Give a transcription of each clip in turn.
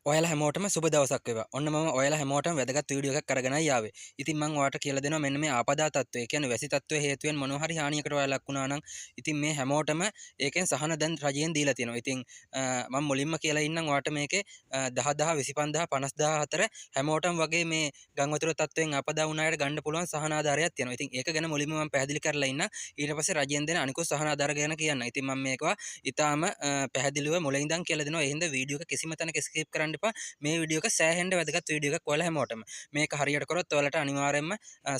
ඔයාලා හැමෝටම සුබ දවසක් වේවා. ඔන්න මම ඔයාලා හැමෝටම වැදගත් වීඩියෝ එකක් අරගෙනයි ආවේ. ඉතින් මම ඔයාලට කියලා දෙනවා මෙන්න මේ ආපදා තත්ත්වය. ඒ කියන්නේ වැසි තත්ත්වයේ හේතුවෙන් මොනවා හරි හානියකට ඔයාලා ලක් වුණා නම් ඉතින් මේ හැමෝටම ඒකෙන් සහන දැන් රජයෙන් දීලා තියෙනවා. ඉතින් මම මුලින්ම කියලා ඉන්නම් ඔයාලට මේකේ 10000 25000 50000 අතර හැමෝටම වගේ මේ ගම් වතුර තත්ත්වයෙන් ආපදා වුණ අයට ගන්න පුළුවන් සහන ආධාරයක් තියෙනවා. ඉතින් ඒක ගැන මුලින්ම මම පැහැදිලි කරලා ඉන්නම්. ඊට පස්සේ රජයෙන් දෙන අනිකුත් සහන ආධාර ගැන කියන්න. ඉතින් මම මේකවා ඊටාම පැහැදිලිව මුලින් ඉඳන් කියලා දෙනවා. ඒ හින්දා වීඩියෝ එක කිසිම තැනක ස්කිප් කරන්න එපා. මේ වීඩියෝ එක සෑහෙන්න වැදගත් වීඩියෝ එකක් ඔයාලා හැමෝටම. මේක හරියට කරොත් ඔයාලට අනිවාර්යයෙන්ම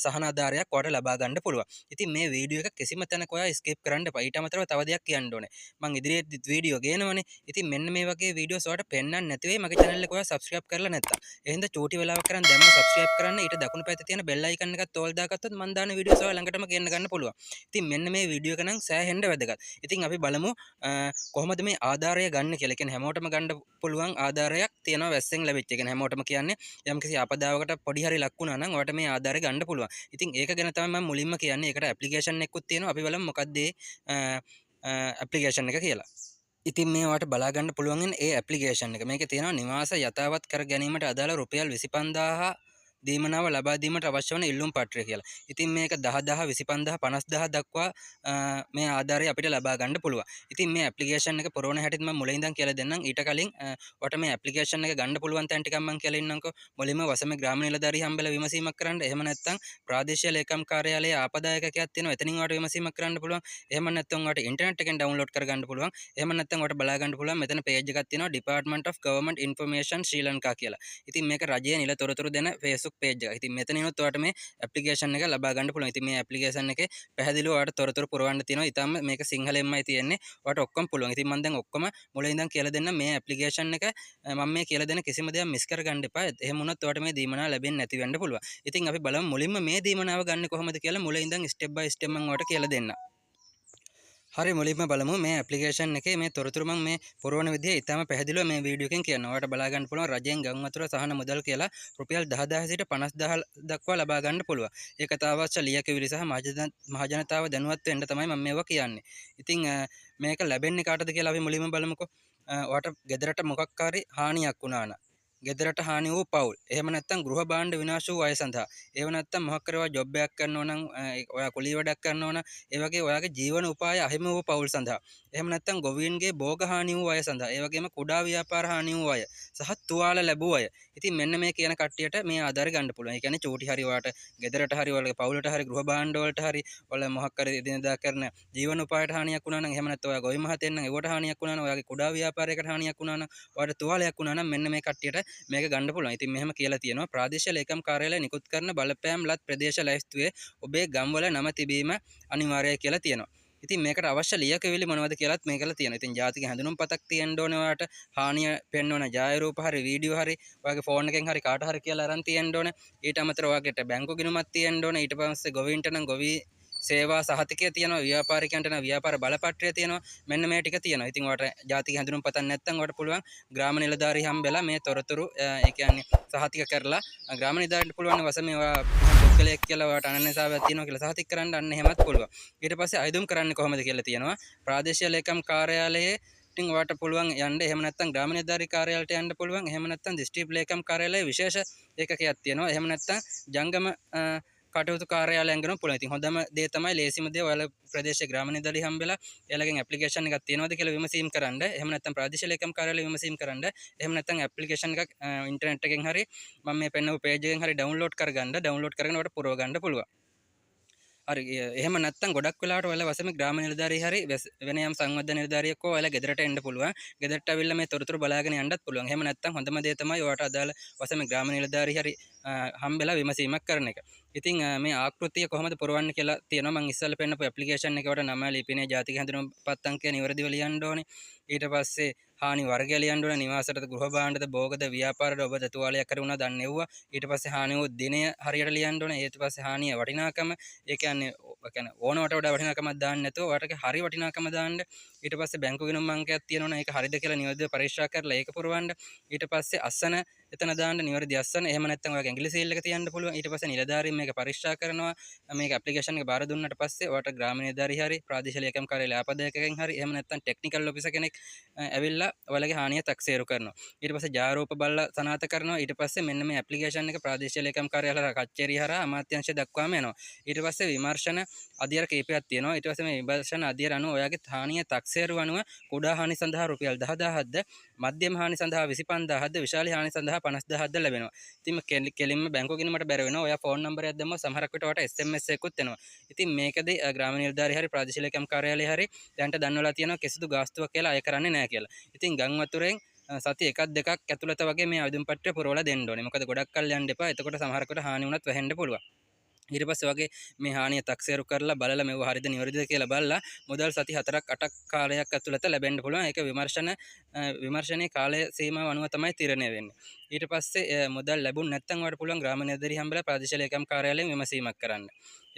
සහන ආධාරයක් ඔයාලට ලබා ගන්න පුළුවන්. ඉතින් මේ වීඩියෝ එක කිසිම තැනක ඔයා ස්කිප් කරන්න එපා. ඊට අමතරව තව දෙයක් කියන්න ඕනේ. මම ඉදිරියේදී වීඩියෝ ගේනවනේ. ඉතින් මෙන්න මේ වගේ වීඩියෝස් ඔයාලට පෙන්වන්න නැති වෙයි මගේ channel එක ඔයා subscribe කරලා නැත්තම්. එහෙනම් චූටි වෙලාවක් කරන් දැම්ම subscribe කරන්න. ඊට දකුණු පැත්තේ තියෙන bell icon එකත් ඕල් දාගත්තොත් මම දාන වීඩියෝස් ඔයා ළඟටම ගෙන්න ගන්න පුළුවන්. ඉතින් මෙන්න මේ වීඩියෝ එක නම් සෑහෙන්න වැදගත්. ඉතින් අපි බලමු කොහොමද මේ ආධාරය ගන්න කියලා. කියන්නේ හැමෝටම ගන්න පුළුවන් ආධාරයක් තියෙනවා වැස්සෙන් ලැබිච්ච එක. හැමෝටම කියන්නේ යම්කිසි ආපදාවකට පොඩි හරි ලක් වුණා නම් ඔයාලට මේ ආධාරය ගන්න පුළුවන්. ඉතින් ඒක ගැන තමයි මම මුලින්ම කියන්නේ. ඒකට ඇප්ලිකේෂන් එකකුත් තියෙනවා. අපි බලමු මොකක්ද ඒ ඇප්ලිකේෂන් එක කියලා. ඉතින් මේ ඔයාලට බලා ගන්න පුළුවන් ඒ ඇප්ලිකේෂන් එක. මේකේ තියෙනවා නිවාස යථාවත් කර ගැනීමට අදාළ රුපියල් 25000 දීමනාව ලබා දීමට අවශ්‍ය වන ඉල්ලුම් පත්‍රය කියලා. ඉතින් මේක 10000 25000 50000 දක්වා මේ ආධාරය අපිට ලබා ගන්න පුළුවන්. ඉතින් මේ ඇප්ලිකේෂන් එක පුරවන හැටිත් මම මුලින් ඉඳන් කියලා දෙන්නම්. ඊට කලින් ඔයාලට මේ ඇප්ලිකේෂන් එක ගන්න පුළුවන් තැන් ටිකක් මම කියලා ඉන්නම්කෝ. මුලින්ම වසමේ ග්‍රාම නිලධාරී හම්බෙලා විමසීමක් කරන්න. එහෙම නැත්නම් ප්‍රාදේශීය ලේකම් කාර්යාලයේ ආපදායකකයක් තියෙනවා. එතනින් ඔයාලට විමසීමක් කරන්න පුළුවන්. එහෙම නැත්නම් ඔයාලට ඉන්ටර්නෙට් එකෙන් ඩවුන්ලෝඩ් කරගන්න පුළුවන්. එහෙම නැත්නම් ඔයාලට බලා ගන්න පුළුවන්. මෙතන පේජ් එකක් තියෙනවා Department of Government Information ශ්‍රී ලංකා කියලා. ඉතින් මේක රජයේ නිල තොරතුරු දෙන Facebook page එක. ඉතින් මෙතනිනුත් ඔයාලට මේ ඇප්ලිකේෂන් එක ලබා ගන්න පුළුවන්. ඉතින් මේ ඇප්ලිකේෂන් එකේ පැහැදිලිව ඔයාලට තොරතුරු පුරවන්න තියෙනවා. ඊටම මේක සිංහලෙන්මයි තියෙන්නේ. ඔයාලට ඔක්කොම පුළුවන්. ඉතින් මම දැන් ඔක්කොම මුලින් ඉඳන් කියලා දෙන්න මේ ඇප්ලිකේෂන් එක මම මේ කියලා දෙන කිසිම දෙයක් මිස් කරගන්න එපා. එහෙම වුණොත් ඔයාලට මේ දීමනාව ලැබෙන්නේ නැති වෙන්න පුළුවන්. ඉතින් අපි බලමු මුලින්ම මේ දීමනාව ගන්න කොහොමද කියලා මුලින් ඉඳන් step by step මම ඔයාලට කියලා දෙන්නම්. හරි මුලින්ම බලමු මේ ඇප්ලිකේෂන් එකේ මේ තොරතුරු මම මේ පුරවන විදිය ඉතාම පැහැදිලිව මේ වීඩියෝ එකෙන් කියනවා. ඔයාලට බලා ගන්න පුළුවන් රජයෙන් ගම් වතුර සහන මුදල් කියලා රුපියල් 10000 සිට 50000 දක්වා ලබා ගන්න පුළුවන්. ඒක තාවශ්‍ය ලියකියවිලි සහ මහජනතාව දැනුවත් වෙන්න තමයි මම මේවා කියන්නේ. ඉතින් මේක ලැබෙන්නේ කාටද කියලා අපි මුලින්ම බලමුකෝ. ඔයාලට ගෙදරට මොකක් හරි හානියක් වුණා නම් ගෙදරට හානි වූ පවුල්. එහෙම නැත්නම් ගෘහ භාණ්ඩ විනාශ වූ අය සඳහා. එහෙම නැත්නම් මොකක් කරේ ඔයා ජොබ් එකක් කරනවා නම් ඔයා කුලී වැඩක් කරනවා නම් ඒ වගේ ඔයාගේ ජීවන උපාය අහිමි වූ පවුල් සඳහා. එහෙම නැත්නම් ගොවීන්ගේ භෝග හානි වූ අය සඳහා. ඒ වගේම කුඩා ව්‍යාපාර හානි වූ අය සහ තුවාල ලැබුව අය. ඉතින් මෙන්න මේ කියන කට්ටියට මේ ආධාර ගන්න පුළුවන්. ඒ කියන්නේ චූටි හරි ඔයාට ගෙදරට හරි ඔයාලගේ පවුලට හරි ගෘහ භාණ්ඩ වලට හරි ඔයාලා මොකක් කරේ එදිනදා කරන ජීවන උපායට හානියක් වුණා නම් එහෙම නැත්නම් ඔයා ගොවි මහතෙන් නම් ඒවට හානියක් වුණා නම් ඔයාගේ කුඩා ව්‍යාපාරයකට හානියක් වුණා නම් ඔයාට තුවාලයක් වුණා නම් මෙන්න මේ කට්ටියට මේක ගන්න පුළුවන්. ඉතින් මෙහෙම කියලා තියෙනවා ප්‍රාදේශීය ලේකම් කාර්යාලය නිකුත් කරන බලපෑම් ලත් ප්‍රදේශ ලැයිස්තුවේ ඔබේ ගම්වල නම තිබීම අනිවාර්යයි කියලා තියෙනවා. ඉතින් මේකට අවශ්‍ය ලියකවිලි මොනවද කියලාත් මේකලා තියෙනවා. ඉතින් ජාතික හැඳුනුම්පතක් තියෙන්න ඕනේ ඔයාට. හානිය පෙන්වන ජායරූප හරි වීඩියෝ හරි ඔයාගේ ෆෝන් එකෙන් හරි කාට හරි කියලා අරන් තියෙන්න ඕනේ. ඊට අමතරව ඔයාගෙට බැංකු ගිණුමක් තියෙන්න ඕනේ. ඊට පස්සේ ගොවීන්ට නම් ගොවි සේවා සහතිකය තියෙනවා, ව්‍යාපාරිකයන්ට නම් ව්‍යාපාර බලපත්‍රය තියෙනවා. මෙන්න මේ ටික තියෙනවා. ඉතින් ඔයාලට ජාතික හැඳුනුම්පතක් නැත්නම් ඔයාලට පුළුවන් ග්‍රාම නිලධාරී හම්බෙලා මේ තොරතුරු ඒ කියන්නේ සහතික කරලා ග්‍රාම නිලධාරීන්ට පුළුවන් වසමේ ඔයා පුද්ගලයෙක් කියලා ඔයාට අනන්‍යතාවයක් තියෙනවා කියලා සහතික කරන්න අන්න එහෙමත් පුළුවන්. ඊට පස්සේ අයදුම් කරන්නේ කොහොමද කියලා තියෙනවා. ප්‍රාදේශීය ලේකම් කාර්යාලයේ ඉතින් ඔයාට පුළුවන් යන්න. එහෙම නැත්නම් ග්‍රාම නිලධාරී කාර්යාලයට යන්න පුළුවන්. එහෙම නැත්නම් දිස්ත්‍රික් ලේකම් කාර්යාලයේ විශේෂ ඒකකයක් තියෙනවා. එහෙම නැත්නම් ජංගම කටයුතු කාර්යාලයෙන් ගන්න පුළුවන්. ඉතින් හොඳම දේ තමයි ලේසිම දේ ඔයාලා ප්‍රදේශීය ග්‍රාම නිලධාරී හම්බෙලා එයාලගෙන් ඇප්ලිකේෂන් එකක් තියෙනවද කියලා විමසීම් කරන්න. එහෙම නැත්නම් ප්‍රාදේශීය ලේකම් කාර්යාලය විමසීම් කරන්න. එහෙම නැත්නම් ඇප්ලිකේෂන් එකක් ඉන්ටර්නෙට් එකෙන් හරි මම මේ පෙන්නපු පේජ් එකෙන් හරි ඩවුන්ලෝඩ් කරගන්න. ඩවුන්ලෝඩ් කරගෙන ඔයාලට පුරව ගන්න පුළුවන්. හරි එහෙම නැත්නම් ගොඩක් වෙලාවට ඔයාලා වසමේ ග්‍රාම නිලධාරී හරි වෙන යම් සංවර්ධන නිලධාරියෙක්ව ඔයාලා ගෙදරට එන්න පුළුවන්. ගෙදරට අවිල්ලා මේ තොරතුරු බලාගෙන යන්නත් පුළුවන්. එහෙම නැත්නම් හොඳම දේ තමයි ඔයාට අදාළ වසමේ ග්‍රාම නිලධාරී හරි හම්බෙලා විමසීමක් කරන එක. ඉතින් මේ ආකෘතිය කොහොමද පුරවන්නේ කියලා තියෙනවා. මම ඉස්සෙල්ලා පෙන්නපු ඇප්ලිකේෂන් එකකට නම ලිපිනේ ජාතික හැඳුනුම්පත් අංකය නිවැරදිව ලියන්න ඕනේ. ඊට පස්සේ හානි වර්ගය ලියන්න ඕනේ. නිවාසයටද ගෘහ භාණ්ඩද භෝගද ව්‍යාපාරද ඔබ දතුවාලයක් කර වුණා දන්නේ නැවුවා. ඊට පස්සේ හානි වූ දිනය හරියට ලියන්න ඕනේ. ඊට පස්සේ හානිය වටිනාකම ඒ කියන්නේ කියන්නේ ඕනවට වඩා වටිනාකමක් දාන්න නැතුව ඔයාලට හරි වටිනාකම දාන්න. ඊට පස්සේ බැංකු ගිණුම් අංකයක් තියෙනවනේ ඒක හරිද කියලා නිවැරදිව පරීක්ෂා කරලා ඒක පුරවන්න. ඊට පස්සේ අස්සන එතන දාන්න නිවැරදි අස්සන. එහෙම නැත්නම් ඔයාගේ ඇඟිලි සීල් එක තියන්න පුළුවන්. ඊට පස්සේ නිලධාරීන් මේක පරීක්ෂා කරනවා. මේක ඇප්ලිකේෂන් එක බාර දුන්නාට පස්සේ ඔයාලට ග්‍රාම නිලධාරී හරි ප්‍රාදේශීය ලේකම් කාර්යාලය ආපදායකගෙන් හරි එහෙම නැත්නම් ටෙක්නිකල් ඔෆිසර් කෙනෙක් ඇවිල්ලා ඔයාලගේ හානිය තක්සේරු කරනවා. ඊට පස්සේ ජාරූප බලලා සනාථ කරනවා. ඊට පස්සේ මෙන්න මේ ඇප්ලිකේෂන් එක ප්‍රාදේශීය ලේකම් කාර්යාලය කච්චේරිය හරහා අමාත්‍යාංශය දක්වාම යනවා. ඊට පස්සේ විමර්ශන අධ්‍යයන කීපයක් තියෙනවා. ඊට පස්සේ මේ විමර්ශන අධ්‍යයන අනුව ඔයාගේ හානිය තක්සේරු අනුව කුඩා හානි සඳහා රුපියල් 10000ක්ද මධ්‍යම හානි සඳහා 25000ක්ද විශාල හානි සඳහා 50000ක්ද ලැබෙනවා. ඉතින් කෙලින්ම බැංකුව ගිණුමට බැර වෙනවා. ඔයා ෆෝන් නම්බරයක් දැම්මොත් සමහරක් විට ඔයාට SMS එකකුත් එනවා. ඉතින් මේකදී ග්‍රාම නිලධාරී හරි ප්‍රාදේශීය ලේකම් කාර්යාලය හරි දැන්ට දන්වලා තියෙනවා කිසිදු ගාස්තුවක් කියලා අය කරන්නේ නැහැ කියලා. ඉතින් ගම් වතුරෙන් සති එකක් දෙකක් ඇතුළත වගේ මේ ආයුධම් පත්‍රය පුරවලා දෙන්න ඕනේ. මොකද ගොඩක් කල් යන්න එපා. එතකොට සමහරකට හානි වුණත් වැහෙන්න පුළුවන්. ඊට පස්සේ වගේ මේ හානිය තක්සේරු කරලා බලලා මේව හරිද නිවැරදිද කියලා බලලා මුදල් සති 4ක් 8ක් කාලයක් ඇතුළත ලැබෙන්න පුළුවන්. ඒක විමර්ශනයේ කාලය සීමාව අනුව තමයි තීරණය වෙන්නේ. ඊට පස්සේ මුදල් ලැබුණ නැත්නම් ඔයාලට පුළුවන් ග්‍රාම නිලධාරී හම්බෙලා ප්‍රාදේශීය ලේකම් කාර්යාලයෙන් විමසීමක් කරන්න.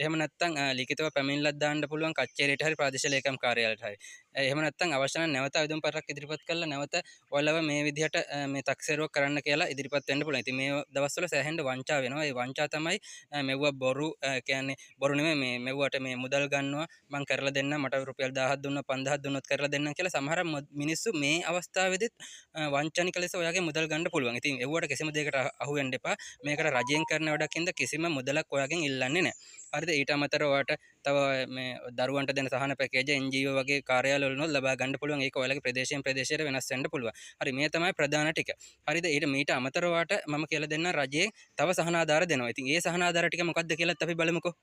එහෙම නැත්නම් ලිඛිතව පැමිණිල්ලක් දාන්න පුළුවන් කච්චේරියට හරි ප්‍රාදේශීය ලේකම් කාර්යාලයට හරි. එහෙම නැත්නම් අවශ්‍ය නම් නැවත ආයුධම් පත්‍රයක් ඉදිරිපත් කරලා නැවත ඔයාලව මේ විදිහට මේ තක්සේරුවක් කරන්න කියලා ඉදිරිපත් වෙන්න පුළුවන්. ඉතින් මේ දවස්වල සෑහෙන්න වංචා වෙනවා. ඒ වංචා තමයි මෙව්ව බොරු කියන්නේ බොරු නෙමෙයි මේ මෙව්වට මේ මුදල් ගන්නවා මං කරලා දෙන්නම් මට රුපියල් 1000ක් දුන්නොත් 5000ක් දුන්නොත් කරලා දෙන්නම් කියලා සමහර මිනිස්සු මේ අවස්ථාවේදීත් වංචනික ලෙස ඔයාගේ මුදල් ගන්න පුළුවන්. ඉතින් එව්වට කිසිම දෙයකට අහු වෙන්න එපා. මේකට රජයෙන් කරන වැඩකින්ද කිසිම මුදලක් ඔයාගෙන් ඉල්ලන්නේ නැහැ. හරිද? ඊට අමතරව ඔයාට තව මේ දරුවන්ට දෙන සහන පැකේජ් NGO වගේ කාර්යාලවලුත් ලබා ගන්න පුළුවන්. ඒක ඔයාලගේ ප්‍රදේශයෙන් ප්‍රදේශයට වෙනස් වෙන්න පුළුවන්. හරි මේ තමයි ප්‍රධාන ටික. හරිද? මීට අමතරව ඔයාට මම කියලා දෙන්න රජයෙන් තව සහන ආධාර දෙනවා. ඉතින් ඒ සහන ආධාර ටික මොකක්ද කියලාත් අපි බලමුකෝ.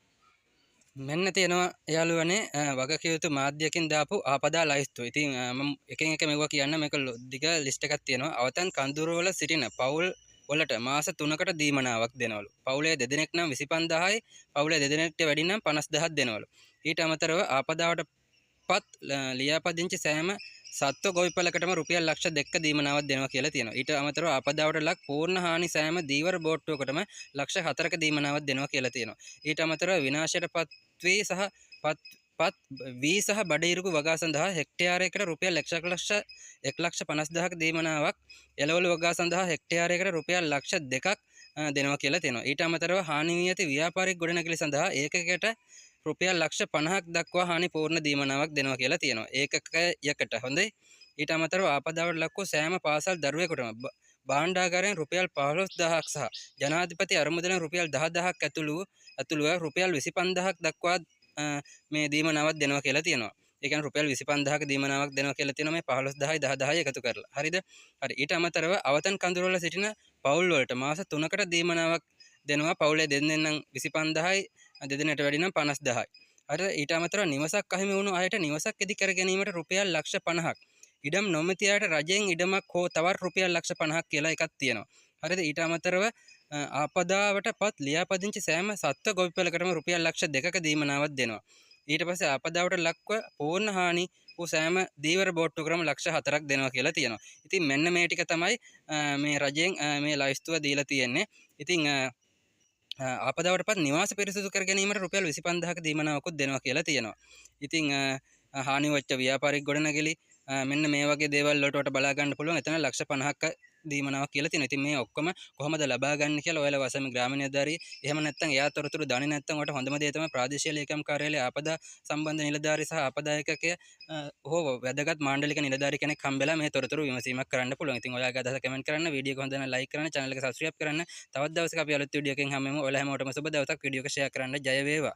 මෙන්න තියෙනවා යාළුවනේ වගකිව යුතු මාධ්‍යකින් දාපු ආපදා ලයිස්තුව. ඉතින් මම එකින් එක මෙවුවා කියන්න මේක දිග ලිස්ට් එකක් තියෙනවා. අවතන් කඳුරුවල සිටින පවුල් වලට මාස 3කට දීමනාවක් දෙනවලු. පවුලේ දෙදෙනෙක් නම් 25000යි, පවුලේ දෙදෙනෙක්ට වැඩි නම් 50000ක් දෙනවලු. ඊට අමතරව ආපදාවට පත් ලියාපදිංචි සෑම සත්ව ගොවිපලකටම රුපියල් ලක්ෂ 2ක දීමනාවක් දෙනවා කියලා තියෙනවා. ඊට අමතරව ආපදාවට ලක් පූර්ණ හානි සෑම දීවර බෝට්ටුවකටම ලක්ෂ 4ක දීමනාවක් දෙනවා කියලා තියෙනවා. ඊට අමතරව විනාශයට පත් වී සහ බඩිරුකු වගා සඳහා හෙක්ටයාරයකට රුපියල් 1,50,000ක දීමනාවක්, එළවලු වගා සඳහා හෙක්ටයාරයකට රුපියල් ලක්ෂ 2ක් දෙනවා කියලා තියෙනවා. ඊට අමතරව හානි වී ඇති ව්‍යාපාරික ගොඩනැගිලි සඳහා ඒකකයකට රුපියල් ලක්ෂ 50ක් දක්වා හානි පූර්ණ දීමනාවක් දෙනවා කියලා තියෙනවා. ඒකකයකට. හොඳයි. ඊට අමතරව ආපදාවට ලක් වූ සෑම පාසල් දරුවෙකුටම භාණ්ඩාගාරයෙන් රුපියල් 15000ක් සහ ජනාධිපති අරමුදලෙන් රුපියල් 10000ක් ඇතුළුව රුපියල් 25000ක් දක්වා මේ දීමනාවක් දෙනවා කියලා තියෙනවා. ඒ කියන්නේ රුපියල් 25000ක දීමනාවක් දෙනවා කියලා තියෙනවා මේ 15000යි 10000යි එකතු කරලා. හරිද? හරි. ඊට අමතරව අවතන් කඳුරුවල සිටින පවුල් වලට මාස 3කට දීමනාවක් දෙනවා. පවුලේ දෙන්නෙක් නම් 25000යි, දෙදෙනෙකුට වැඩි නම් 50000යි. හරිද? ඊට අමතරව නිවසක් අහිමි වුණු අයට නිවසක් ඉදි කර ගැනීමට රුපියල් ලක්ෂ 50ක්. ඉඩම් නොමැති අයට රජයෙන් ඉඩමක් හෝ තවත් රුපියල් ලක්ෂ 50ක් කියලා එකක් තියෙනවා. හරිද? ඊට අමතරව ආපදාවට පත් ලියාපදිංචි සෑම සත්ව ගොවිපලකටම රුපියල් ලක්ෂ 2ක දීමනාවක් දෙනවා. ඊට පස්සේ ආපදාවට ලක්ව පූර්ණ හානි වූ සෑම දීවර බෝට්ටුවකටම ලක්ෂ 4ක් දෙනවා කියලා තියෙනවා. ඉතින් මෙන්න මේ ටික තමයි මේ රජයෙන් මේ ලයිස්තුව දීලා තියෙන්නේ. ඉතින් ආපදාවට පත් නිවාස පිරිසිදු කර ගැනීමට රුපියල් 25000ක දීමනාවකුත් දෙනවා කියලා තියෙනවා. ඉතින් හානි වෙච්ච ව්‍යාපාරික ගොඩනැගිලි මෙන්න මේ වගේ දේවල් වලට බලා ගන්න පුළුවන්. එතන ලක්ෂ 50ක දීමනාවක් කියලා තියෙනවා. ඉතින් මේ ඔක්කොම කොහොමද ලබා ගන්න කියලා ඔයාලා වසම ග්‍රාම නිලධාරී එහෙම නැත්නම් එයා තොරතුරු දන්නේ නැත්නම් ඔයාලට හොඳම දේ තමයි ප්‍රාදේශීය ලේකම් කාර්යාලයේ ආපදා සම්බන්ධ නිලධාරී සහ ආපදායකකය හෝ වැදගත් මාණ්ඩලික නිලධාරී කෙනෙක් හම්බෙලා මේ තොරතුරු විමසීමක් කරන්න පුළුවන්. ඉතින් ඔයාගේ අදහස කමෙන්ට් කරන්න, වීඩියෝ එක හොඳ නම් ලයික් කරන්න, channel එක subscribe කරන්න. තවත් දවසක අපි අලුත් වීඩියෝ එකකින් හම්බෙමු. ඔයාලා හැමෝටම සුබ දවසක්. වීඩියෝ එක share කරන්න. ජය වේවා.